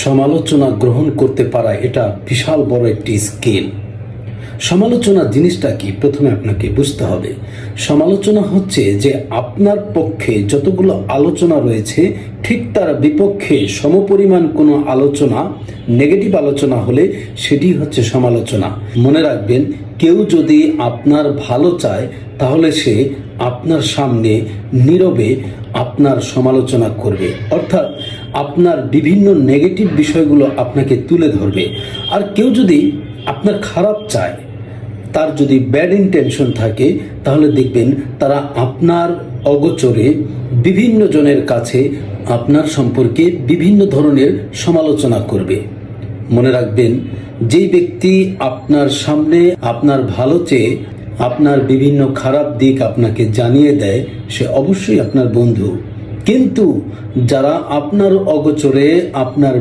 সমালোচনা গ্রহণ করতে পারা এটা বিশাল বড় একটি স্কিল। সমালোচনা জিনিসটা কি প্রথমে আপনাকে বুঝতে হবে। সমালোচনা হচ্ছে যে আপনার পক্ষে যতগুলো আলোচনা রয়েছে ঠিক তার বিপক্ষে সমপরিমাণ কোনো আলোচনা, নেগেটিভ আলোচনা হলে সেটি হচ্ছে সমালোচনা। মনে রাখবেন, কেউ যদি আপনার ভালো চায় তাহলে সে আপনার সামনে নীরবে আপনার সমালোচনা করবে, অর্থাৎ আপনার বিভিন্ন নেগেটিভ বিষয়গুলো আপনাকে তুলে ধরবে। আর কেউ যদি আপনার খারাপ চায়, তার যদি ব্যাড ইন্টেনশন থাকে, তাহলে দেখবেন তারা আপনার অগোচরে বিভিন্ন জনের কাছে আপনার সম্পর্কে বিভিন্ন ধরনের সমালোচনা করবে। মনে রাখবেন, যেই ব্যক্তি আপনার সামনে আপনার ভালো চেয়ে আপনার বিভিন্ন খারাপ দিক আপনাকে জানিয়ে দেয়, সে অবশ্যই আপনার বন্ধু। কিন্তু যারা আপনার অগোচরে আপনার